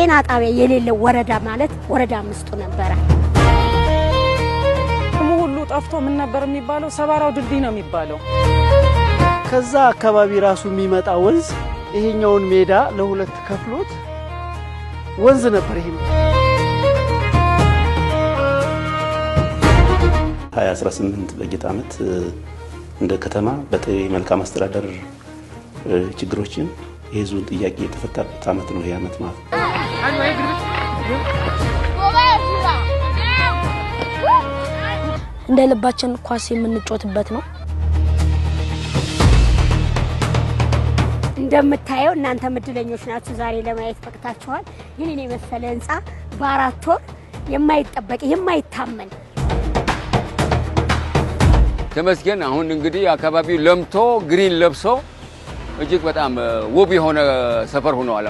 ጤና ጣቢያ የሌለው ወረዳ ማለት ወረዳ 5 ነበር ሁሉ ጠፍቶ ምን ነበር የሚባለው ሰባራው ድልድይ ነው የሚባለው ከዛ አካባቢ ራሱ የሚመጣ ወንዝ ይሄኛውን ሜዳ ለሁለት ከፍሎት ወንዝ ነበር ይሄ 2018 በጀት ዓመት እንደ ከተማ በጤና መልካም አስተዳደር ችግሮችን የህዝቡን ጥያቄ የተፈታበት ዓመት ነው ይሄ ዓመት ማለት እንደ ልባችን ኳስ የምንጮትበት ነው እንደምታየው እናንተ ምድለኞች ናችሁ ዛሬ ለማየት ፈቅታችኋል ይሄን የመሰለ ህንጻ በአራት ወር የማይጠበቅ የማይታመን ተመስገን አሁን እንግዲህ አካባቢው ለምቶ ግሪን ለብሶ እጅግ በጣም ውብ የሆነ ሰፈር ሆኗል